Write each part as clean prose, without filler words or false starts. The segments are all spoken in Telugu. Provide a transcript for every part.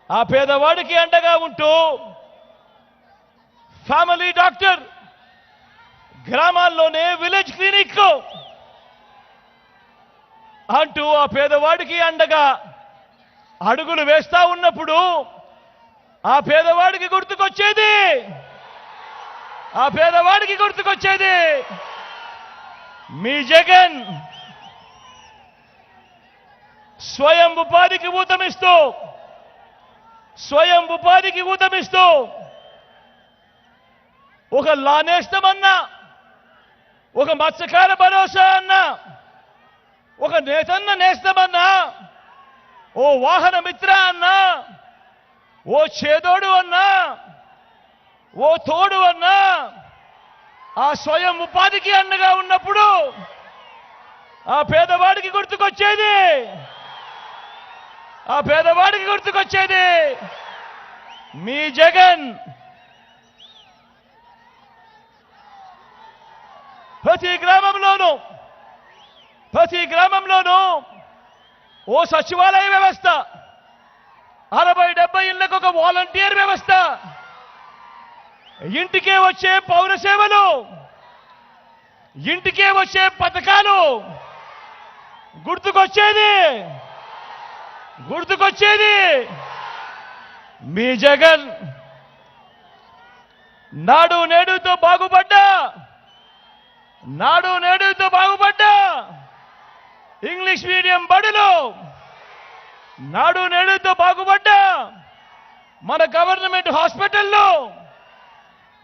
ఆ పేదవాడికి అండగా ఉంటూ ఫ్యామిలీ డాక్టర్, గ్రామాల్లోనే విలేజ్ క్లినిక్ అంటూ ఆ పేదవాడికి అండగా అడుగులు వేస్తా ఉన్నప్పుడు ఆ పేదవాడికి గుర్తుకొచ్చేది మీ జగన్. స్వయం ఉపాధికి ఊతమిస్తూ ఒక లానేస్తామన్నా, ఒక మత్స్యకార భరోసా అన్నా, ఒక నేతన్న నేస్తామన్నా, ఓ వాహన మిత్ర అన్నా, ఓ చేదోడు అన్నా, ఓ తోడు అన్నా, ఆ స్వయం ఉపాధికి అండగా ఉన్నప్పుడు ఆ పేదవాడికి గుర్తుకొచ్చేది మీ జగన్. ప్రతి గ్రామంలోనూ ఓ సచివాలయ వ్యవస్థ, 60-70 ఇళ్లకు ఒక వాలంటీర్ వ్యవస్థ, ఇంటికే వచ్చే పౌర సేవలు, ఇంటికే వచ్చే పథకాలు. గుర్తుకొచ్చేది మీ జగన్. నాడు నేడుతో బాగుపడ్డా ఇంగ్లీష్ మీడియం బడులు, నాడు నేడుతో బాగుపడ్డా మన గవర్నమెంట్ హాస్పిటల్లో.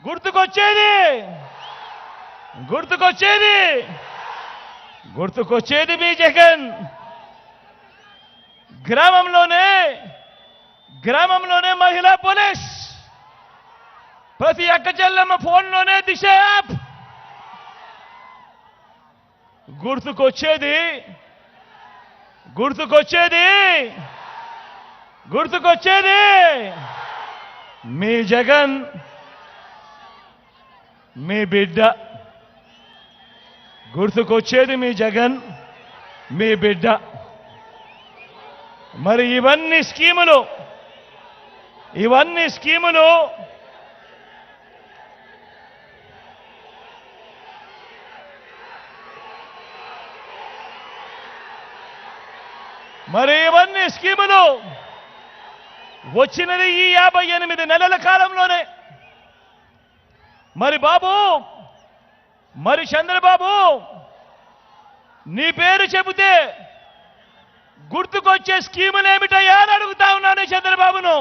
గుర్తుకొచ్చేది మీ జగన్. గ్రామంలోనే మహిళా పోలీస్, ప్రతి అక్క చెల్లెమ్మ ఫోన్లోనే దిశ యాప్. గుర్తుకొచ్చేది మీ జగన్, మీ బిడ్డ. మరి ఇవన్నీ స్కీములు వచ్చినది ఈ 58 నెలల కాలంలోనే. మరి చంద్రబాబు, నీ పేరు చెబితే గుర్తుకొచ్చే స్కీములేమిటయ్యా అని అడుగుతా ఉన్నాను చంద్రబాబును.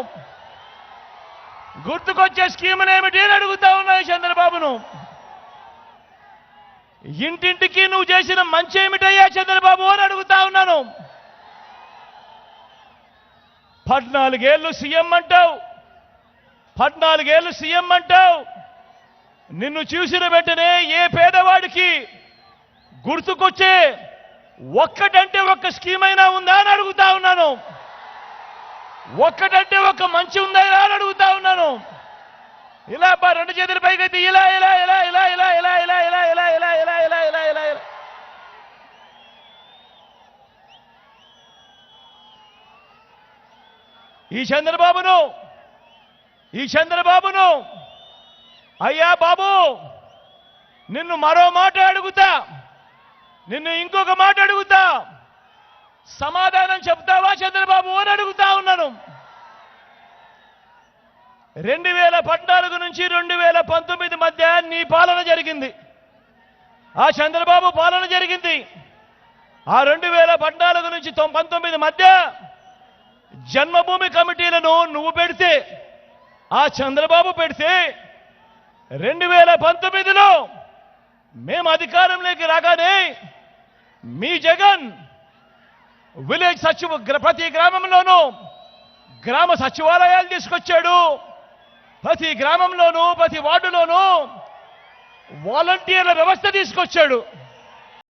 ఇంటింటికి నువ్వు చేసిన మంచి ఏమిటయ్యా చంద్రబాబు అని అడుగుతా ఉన్నాను. 14 ఏళ్ళు సీఎం అంటావు. నిన్ను చూసిన వెంటనే ఏ పేదవాడికి గుర్తుకొచ్చే ఒక్కటంటే ఒక్క స్కీమ్ అయినా ఉందా అని అడుగుతా ఉన్నాను. ఒక్కటంటే ఒక్క మంచి ఉందా అని అడుగుతా ఉన్నాను. ఇలా 2 చేతుల పైకి ఇలా ఈ చంద్రబాబును అయ్యా బాబు, నిన్ను మరో మాట అడుగుతా, నిన్ను ఇంకొక మాట అడుగుతా, సమాధానం చెప్తావా చంద్రబాబు అని అడుగుతా ఉన్నాను. 2014 నుంచి 2019 మధ్య నీ పాలన జరిగింది, ఆ చంద్రబాబు పాలన జరిగింది. ఆ 2014 నుంచి 19 మధ్య జన్మభూమి కమిటీలను నువ్వు పెడితే, ఆ చంద్రబాబు పెడితే, 2019లో మేము అధికారంలోకి రాగానే మీ జగన్ ప్రతి గ్రామంలోనూ గ్రామ సచివాలయాలు తీసుకొచ్చాడు. ప్రతి గ్రామంలోనూ ప్రతి వార్డులోనూ వాలంటీర్ల వ్యవస్థ తీసుకొచ్చాడు.